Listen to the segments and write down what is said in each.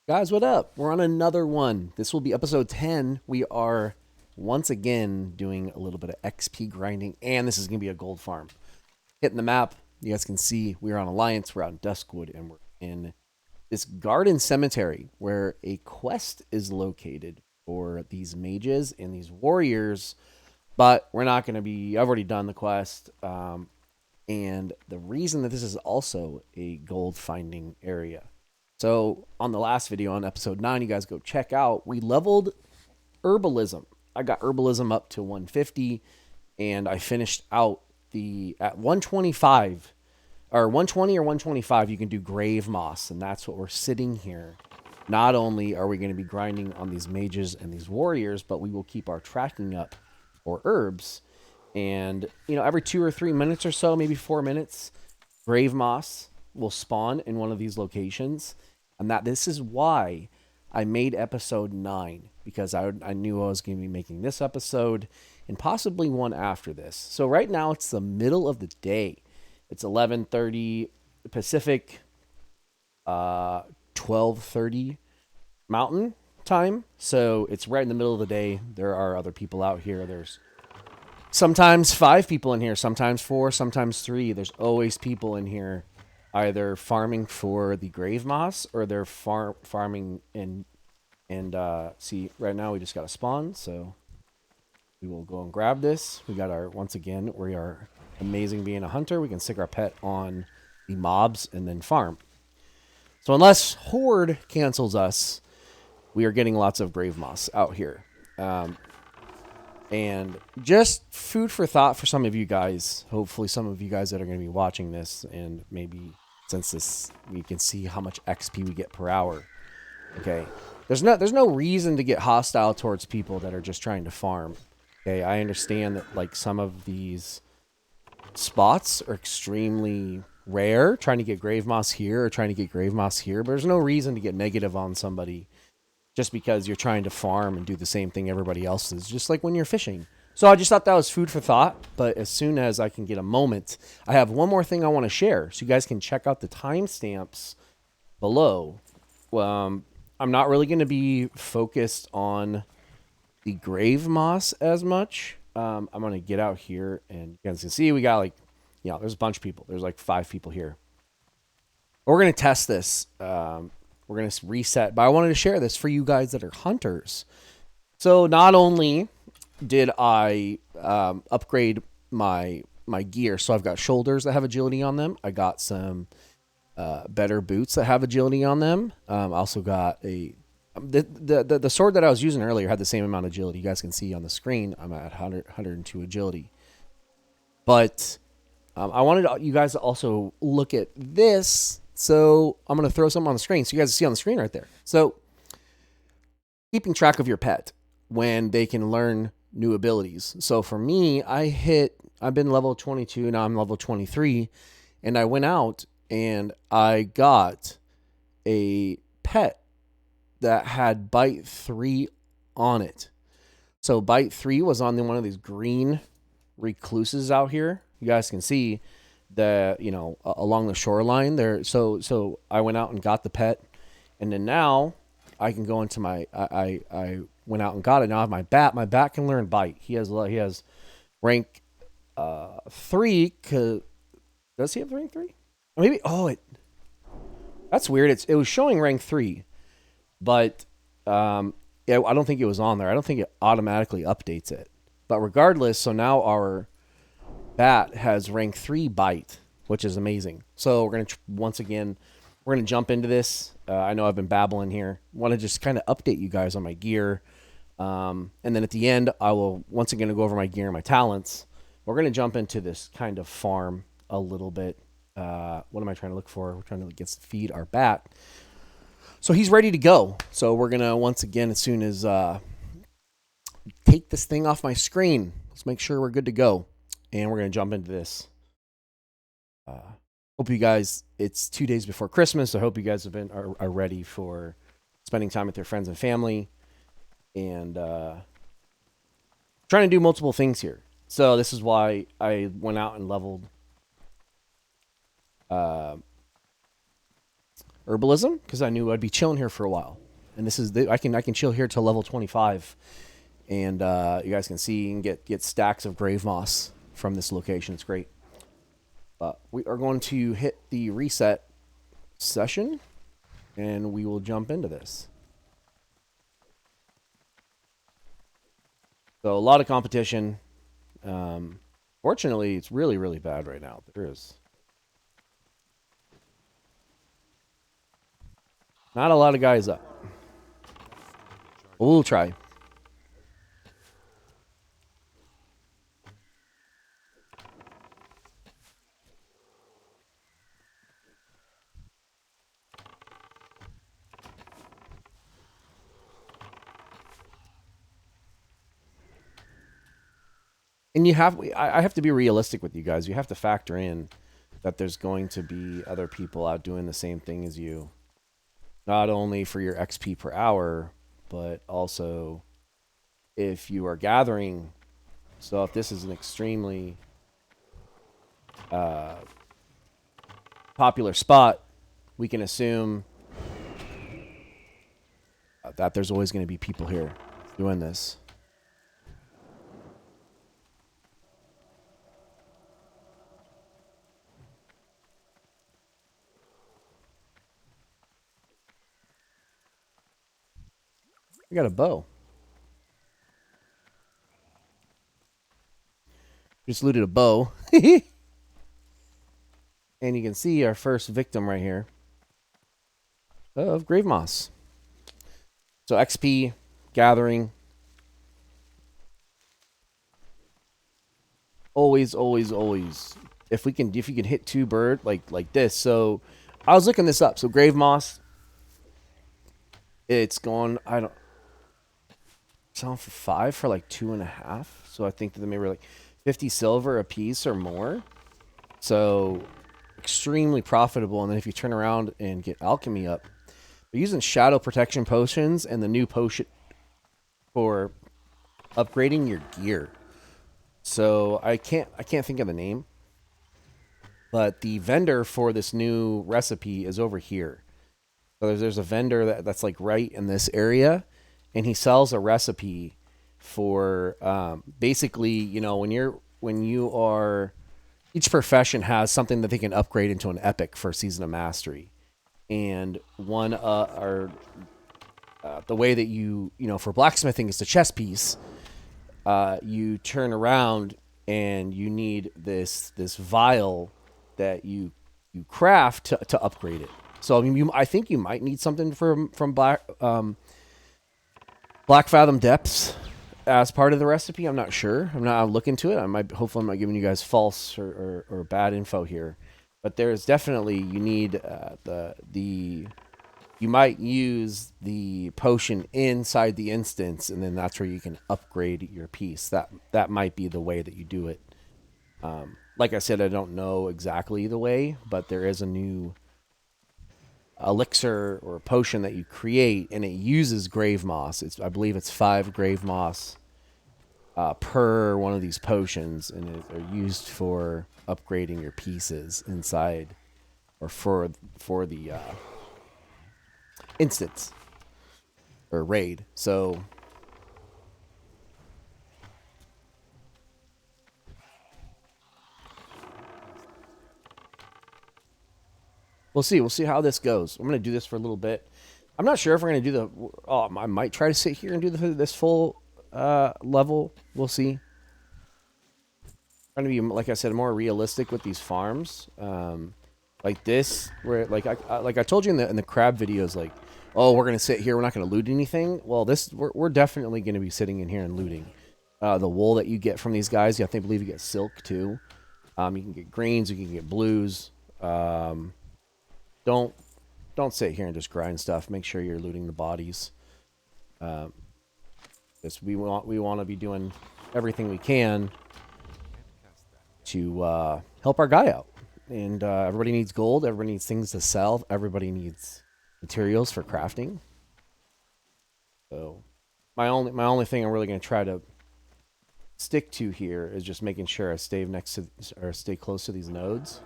Guys, what up? We're on another one. This will be episode 10. We are once again doing a little bit of XP grinding, and this is going to be a gold farm. Hitting the map, you guys can see we're on Alliance, we're out in Duskwood, and we're in this garden cemetery where a quest is located for these mages and these warriors, but we're not going to be, I've already done the quest. And the reason that this is also a gold finding area. So on the last video on episode 9, you guys go check out, we leveled herbalism. I got herbalism up to 150 and I finished out the at 125 or 120 or 125 you can do Gravemoss, and that's what we're sitting here. Not only are we going to be grinding on these mages and these warriors, but we will keep our tracking up for herbs. And every 2 or 3 minutes or so, maybe 4 minutes, Gravemoss will spawn in one of these locations. And this is why I made episode 9, because I knew I was going to be making this episode and possibly one after this. So right now it's the middle of the day. It's 11:30 Pacific, 12:30 Mountain time. So it's right in the middle of the day. There are other people out here. There's sometimes 5 people in here, sometimes 4, sometimes 3. There's always people in here either farming for the Gravemoss or they're farming and see, right now we just got a spawn, so we will go and grab this. We got once again, we are amazing being a hunter. We can stick our pet on the mobs and then farm. So unless Horde cancels us, we are getting lots of Gravemoss out here. And just food for thought for some of you guys. Hopefully some of you guys that are going to be watching this, and maybe since this, we can see how much XP we get per hour. Okay. There's no reason to get hostile towards people that are just trying to farm. Okay, I understand that like some of these spots are extremely rare, trying to get Gravemoss here or trying to get Gravemoss here, but there's no reason to get negative on somebody just because you're trying to farm and do the same thing everybody else is, just like when you're fishing. So I just thought that was food for thought, but as soon as I can get a moment, I have one more thing I want to share, so you guys can check out the timestamps below. I'm not really going to be focused on the Gravemoss as much. I'm going to get out here, and you guys can see we got there's a bunch of people. There's like 5 people here. We're going to test this. We're going to reset, but I wanted to share this for you guys that are hunters. So not only did I upgrade my gear, so I've got shoulders that have agility on them. I got some better boots that have agility on them. I also got the sword that I was using earlier had the same amount of agility. You guys can see on the screen I'm at 102 agility. But I wanted you guys to also look at this. So I'm going to throw something on the screen so you guys see on the screen right there. So keeping track of your pet when they can learn new abilities. So for me, I've been level 22, now I'm level 23, and I went out and I got a pet that had bite 3 on it. So bite 3 was on one of these green recluses out here. You guys can see along the shoreline there. So I went out and got the pet, and then now I can go into I went out and got it. Now I have my bat. My bat can learn bite. He has rank 3. Does he have rank 3? Maybe. That's weird. It was showing rank 3, but I don't think it was on there. I don't think it automatically updates it. But regardless, so now our bat has rank 3 bite, which is amazing. So we're gonna jump into this. I know I've been babbling here. Want to just kind of update you guys on my gear, and then at the end I will once again go over my gear and my talents. We're gonna jump into this kind of farm a little bit. What am I trying to look for? We're trying to feed our bat, so he's ready to go. So we're gonna once again, as soon as take this thing off my screen, let's make sure we're good to go. And we're going to jump into this. Hope you guys, it's 2 days before Christmas. I hope you guys are ready for spending time with your friends and family. And trying to do multiple things here. So this is why I went out and leveled herbalism because I knew I'd be chilling here for a while. And this is I can chill here till level 25, and you guys can see and get stacks of grave moss from this location. It's great. But we are going to hit the reset session, and we will jump into this. So a lot of competition. Fortunately, it's really, really bad right now. There is not a lot of guys up. We'll try. And I have to be realistic with you guys. You have to factor in that there's going to be other people out doing the same thing as you. Not only for your XP per hour, but also if you are gathering. So if this is an extremely popular spot, we can assume that there's always going to be people here doing this. We got a bow. Just looted a bow. And you can see our first victim right here of Gravemoss. So XP, gathering. Always, always, always. If you can hit two bird like this. So I was looking this up. So Gravemoss, it's going, I don't, selling for 5 for like 2.5. So I think that they maybe like 50 silver a piece or more. So extremely profitable. And then if you turn around and get alchemy up, they're using shadow protection potions and the new potion for upgrading your gear. So I can't think of the name, but the vendor for this new recipe is over here. So there's a vendor that's like right in this area, and he sells a recipe for basically, you know, when you are, each profession has something that they can upgrade into an epic for Season of Mastery. And one the way that you know, for blacksmithing is the chess piece. You turn around and you need this vial that you craft to upgrade it. So I mean, I think you might need something from Black Fathom Depths as part of the recipe. I'm not sure. I'll look into it. Hopefully I'm not giving you guys false or bad info here. But there's definitely, you need you might use the potion inside the instance, and then that's where you can upgrade your piece. That might be the way that you do it. Like I said, I don't know exactly the way, but there is a new elixir or potion that you create, and it uses grave moss. I believe it's 5 grave moss per one of these potions, and they're used for upgrading your pieces inside, or for the instance or raid. So we'll see how this goes. I'm going to do this for a little bit. I'm not sure if we're going to do I might try to sit here and do this full level. We'll see. Trying to be, like I said, more realistic with these farms. Like this, where like I told you in the crab videos, like, oh, we're gonna sit here, we're not gonna loot anything. Well, we're definitely gonna be sitting in here and looting. The wool that you get from these guys, I think, believe you get silk too. You can get greens, you can get blues. Don't sit here and just grind stuff. Make sure you're looting the bodies. Because we want to be doing everything we can to help our guy out. And everybody needs gold. Everybody needs things to sell. Everybody needs materials for crafting. So my only thing I'm really going to try to stick to here is just making sure I stay close to these nodes.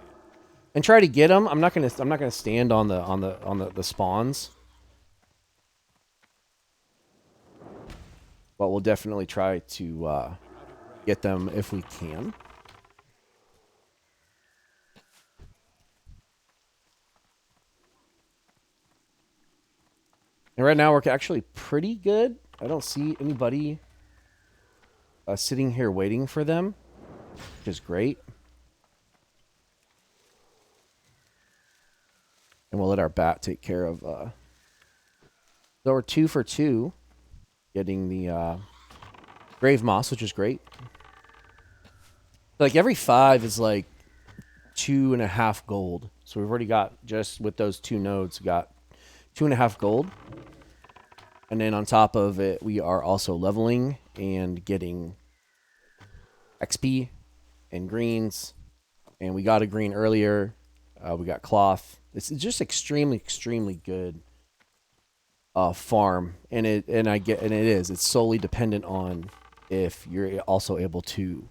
and try to get them. I'm not gonna stand on the spawns, but we'll definitely try to get them if we can. And right now we're actually pretty good. I don't see anybody sitting here waiting for them, which is great. And we'll let our bat take care of. So we're 2 for 2, getting the Gravemoss, which is great. Like every 5 is like 2.5 gold. So we've already got, just with those 2 nodes, got 2.5 gold. And then on top of it, we are also leveling and getting XP and greens. And we got a green earlier. We got cloth. It's just extremely, extremely good farm. And it is. It's solely dependent on if you're also able to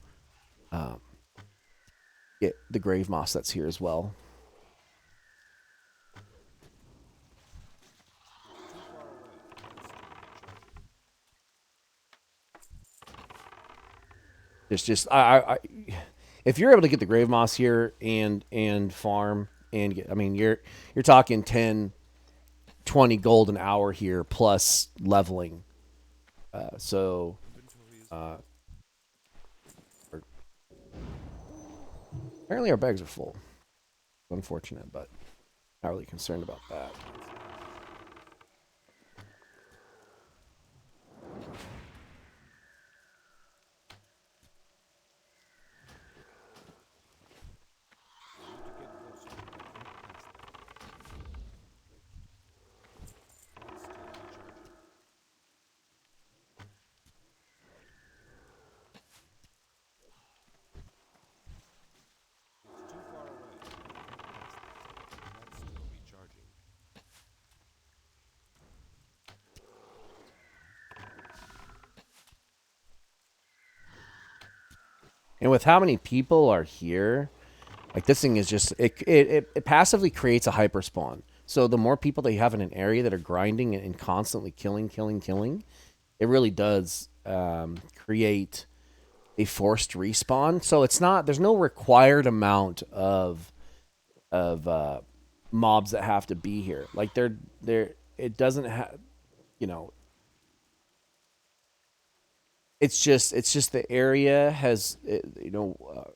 get the Gravemoss that's here as well. It's just if you're able to get the Gravemoss here and farm and get, I mean you're talking 10, 20 gold an hour here plus leveling. Apparently our bags are full. Unfortunate, but not really concerned about that. And with how many people are here, like this thing is just it passively creates a hyper spawn. So the more people that you have in an area that are grinding and constantly killing, it really does create a forced respawn. So it's not, there's no required amount of mobs that have to be here. Like they're it doesn't have, you know, it's just the area has, you know,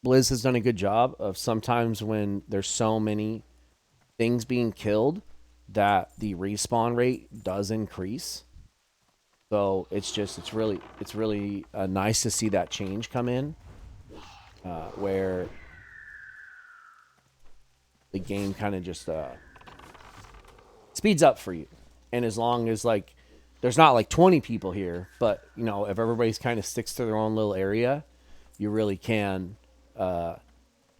Blizz has done a good job of sometimes when there's so many things being killed that the respawn rate does increase. So it's really nice to see that change come in, where the game kind of just speeds up for you. And as long as like there's not like 20 people here, but you know, if everybody's kind of sticks to their own little area, you really can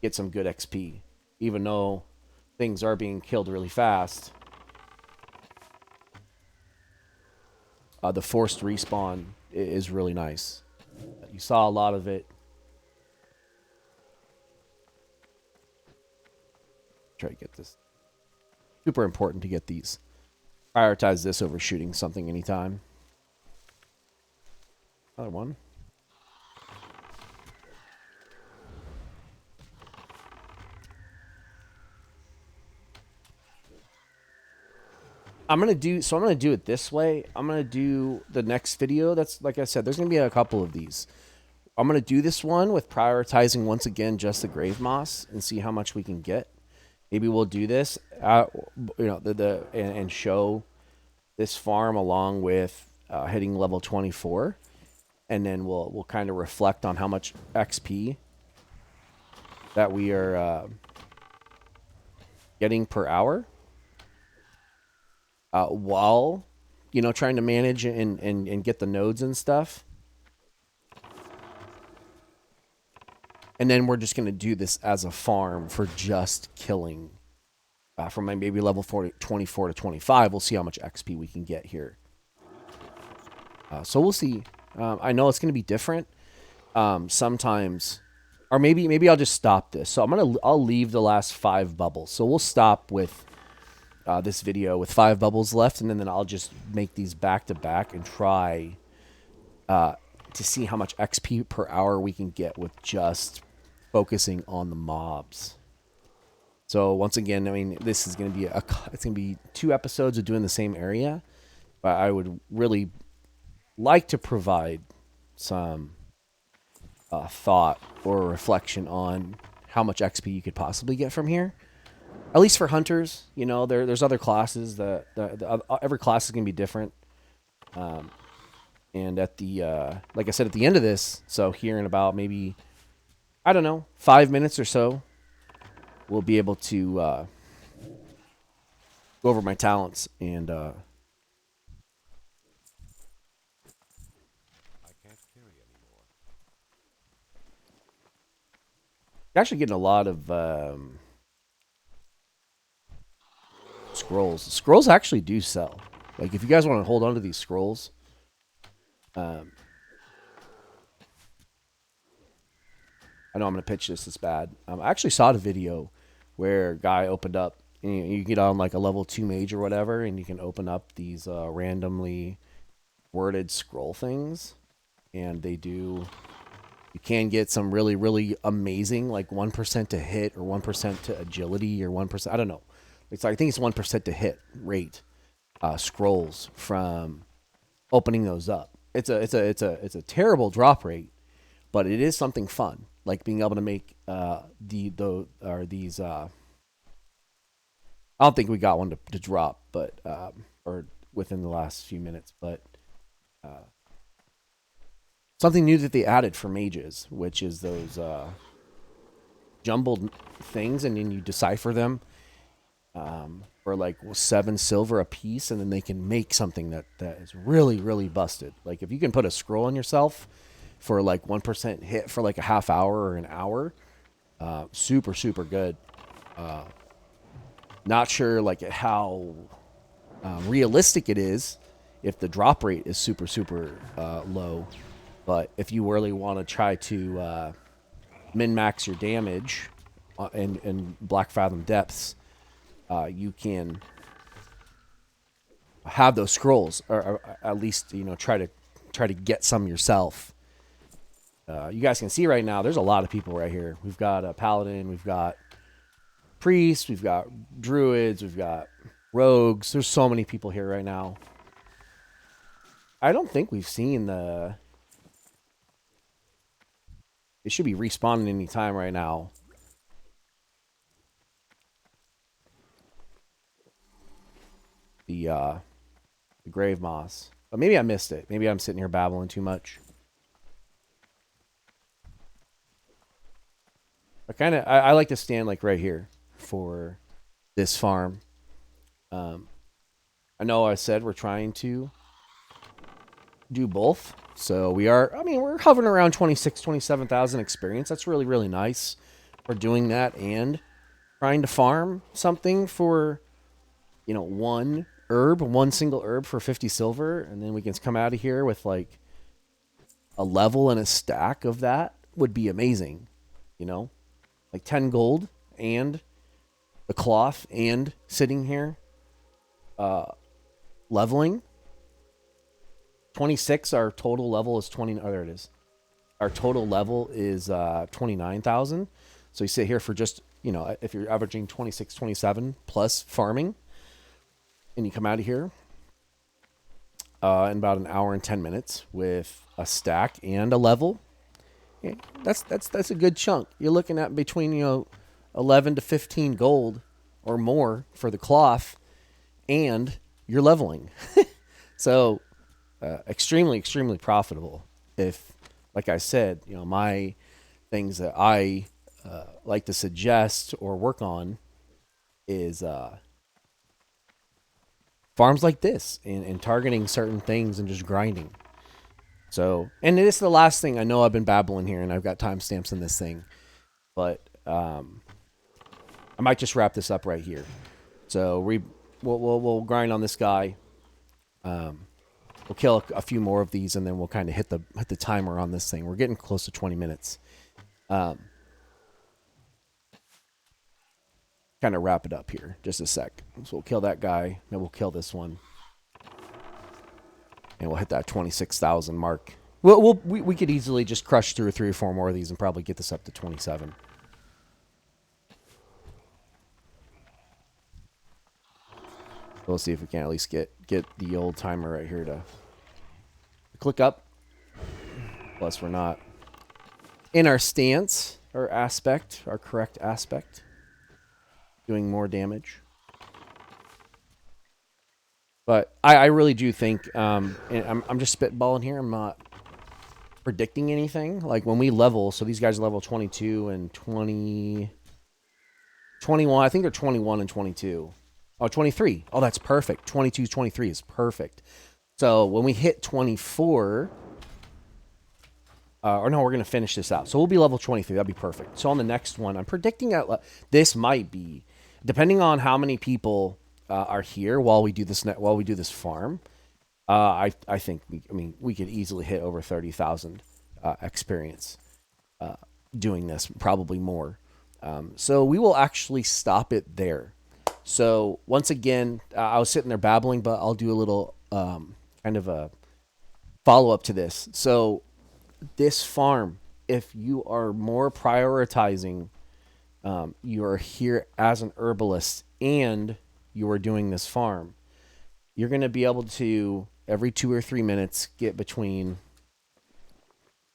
get some good XP, even though things are being killed really fast. The forced respawn is really nice. You saw a lot of it. Try to get this. Super important to get these. Prioritize this over shooting something anytime. Another one. I'm gonna do it this way. I'm gonna do the next video. That's, like I said, there's gonna be a couple of these. I'm gonna do this one with prioritizing once again just the Gravemoss and see how much we can get. Maybe we'll do this, you know, and show this farm along with hitting level 24, and then we'll kind of reflect on how much XP that we are getting per hour, while, you know, trying to manage and get the nodes and stuff. And then we're just going to do this as a farm for just killing. From maybe level 24 to 25, we'll see how much XP we can get here. So we'll see. I know it's going to be different. Sometimes or maybe I'll just stop this. So I'll leave the last 5 bubbles. So we'll stop with this video with 5 bubbles left, and then I'll just make these back to back and try to see how much XP per hour we can get with just focusing on the mobs. So once again, I mean, this is going to be it's going to be 2 episodes of doing the same area, but I would really like to provide some thought or reflection on how much XP you could possibly get from here. At least for hunters, you know, there's other classes that every class is going to be different. And at the like I said, at the end of this, so here in about maybe, I don't know, 5 minutes or so, we'll be able to go over my talents and I can't carry anymore. actually getting a lot of scrolls. Scrolls actually do sell. Like if you guys want to hold on to these scrolls, I know I'm going to pitch this. It's bad. I actually saw the video where a guy opened up. You get on like a level 2 mage or whatever, and you can open up these randomly worded scroll things, and they do. You can get some really, really amazing, like 1% to hit or 1% to agility or 1%. I don't know. I think it's 1% to hit rate scrolls from opening those up. It's a terrible drop rate, but it is something fun, like being able to make these. I don't think we got one to drop, but or within the last few minutes, but something new that they added for mages, which is those jumbled things, and then you decipher them for like 7 silver a piece, and then they can make something that is really, really busted. Like if you can put a scroll on yourself for like 1% hit for like a half hour or an hour, super, super good. Not sure like how realistic it is if the drop rate is super, super low. But if you really want to try to min-max your damage in Black Fathom depths, you can have those scrolls, or at least try to get some yourself. You guys can see right now, there's a lot of people right here. We've got a paladin, we've got priests, we've got druids, we've got rogues. There's so many people here right now. I don't think we've seen the. It should be respawning any time right now. The Gravemoss. But maybe I missed it. Maybe I'm sitting here babbling too much. I like to stand like right here for this farm. I know I said we're trying to do both. So we're hovering around 26, 27,000 experience. That's really, really nice for doing that and trying to farm something for, one single herb for 50 silver. And then we can come out of here with like a level and a stack of that would be amazing. Like 10 gold and the cloth and sitting here, leveling. 26, our total level is 20. Oh, there it is. Our total level is 29,000. So you sit here for just, if you're averaging 26, 27 plus farming, and you come out of here in about an hour and 10 minutes with a stack and a level. Yeah, that's a good chunk. You're looking at between 11 to 15 gold or more for the cloth, and you're leveling. So extremely, extremely profitable. If, like I said, my things that I like to suggest or work on is farms like this and targeting certain things and just grinding. So, and this is the last thing. I know I've been babbling here and I've got timestamps in this thing, but I might just wrap this up right here. So we'll grind on this guy. We'll kill a few more of these, and then we'll kind of hit the timer on this thing. We're getting close to 20 minutes. kind of wrap it up here. Just a sec. So we'll kill that guy. Then we'll kill this one. And we'll hit that 26,000 mark. We could easily just crush through 3 or 4 more of these and probably get this up to 27. We'll see if we can at least get the old timer right here to click up. Plus, we're not in our stance, our aspect, our correct aspect, doing more damage. But I really do think, and I'm just spitballing here. I'm not predicting anything. Like when we level, so these guys are level 22 and 20, 21. I think they're 21 and 22. Oh, 23. Oh, that's perfect. 22, 23 is perfect. So when we hit 24, or no, we're going to finish this out. So we'll be level 23. That'd be perfect. So on the next one, I'm predicting this might be, depending on how many people are here while we do this farm. I think we could easily hit over 30,000 experience doing this, probably more. So we will actually stop it there. So once again, I was sitting there babbling, but I'll do a little kind of a follow up to this. So this farm, if you are more prioritizing, you are here as an herbalist and you are doing this farm, you're going to be able to every 2 or 3 minutes get between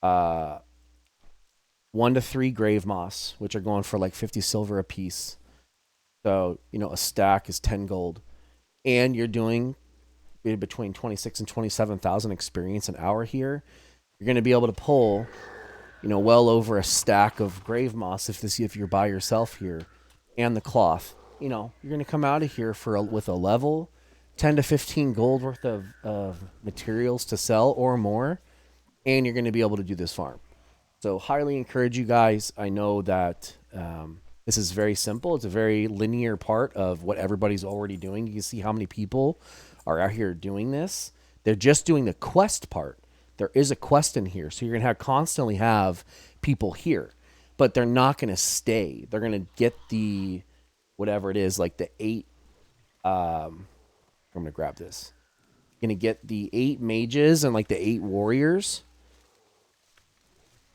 1 to 3 grave moss, which are going for like 50 silver a piece. So, a stack is 10 gold. And you're doing between 26 and 27,000 experience an hour here. You're going to be able to pull, well over a stack of grave moss if you're by yourself here, and the cloth. You're going to come out of here with a level 10 to 15 gold worth of materials to sell or more, and you're going to be able to do this farm. So highly encourage you guys. I know that this is very simple. It's a very linear part of what everybody's already doing. You can see how many people are out here doing this. They're just doing the quest part. There is a quest in here, so you're going to constantly have people here, but they're not going to stay. They're going to get the whatever it is, like the 8. I'm going to grab this. You're going to get the 8 mages and like the 8 warriors,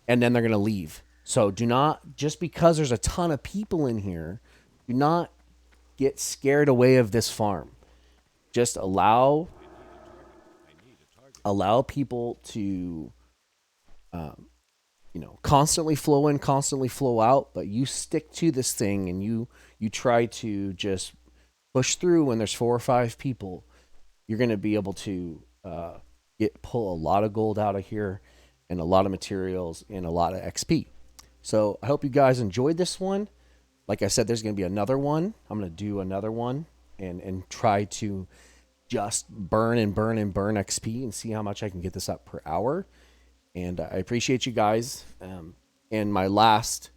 and then they're going to leave. So do not, just because there's a ton of people in here, do not get scared away of this farm. Just allow people to, constantly flow in, constantly flow out, but you stick to this thing and you try to just push through. When there's 4 or 5 people, you're going to be able to pull a lot of gold out of here and a lot of materials and a lot of XP. So I hope you guys enjoyed this one. Like I said, there's going to be another one. I'm going to do another one and try to just burn XP and see how much I can get this up per hour. And I appreciate you guys. And my last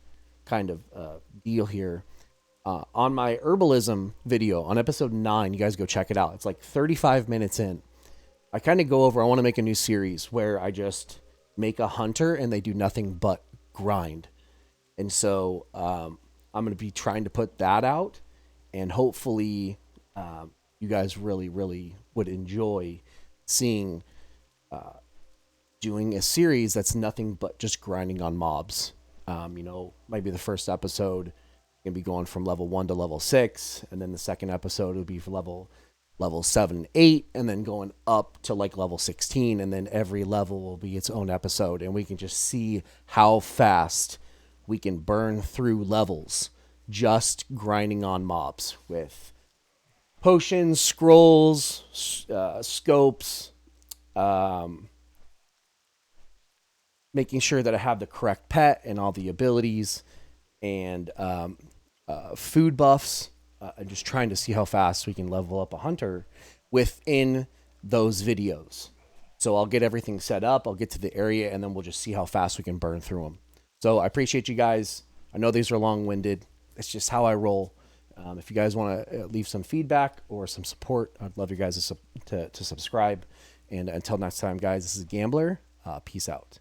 kind of deal here, on my herbalism video on episode 9, you guys go check it out. It's like 35 minutes in. I kind of go over, I want to make a new series where I just make a hunter and they do nothing but grind. And so I'm going to be trying to put that out, and hopefully you guys really, really would enjoy seeing doing a series that's nothing but just grinding on mobs. Maybe the first episode can be going from level 1 to level 6, and then the second episode will be for level 7 and 8, and then going up to like level 16, and then every level will be its own episode, and we can just see how fast we can burn through levels just grinding on mobs with potions, scrolls, scopes, making sure that I have the correct pet and all the abilities, and food buffs, and just trying to see how fast we can level up a hunter within those videos. So I'll get everything set up, I'll get to the area, and then we'll just see how fast we can burn through them. So I appreciate you guys. I know these are long-winded. It's just how I roll. If you guys want to leave some feedback or some support, I'd love you guys to subscribe. And until next time, guys, this is Gambler. Peace out.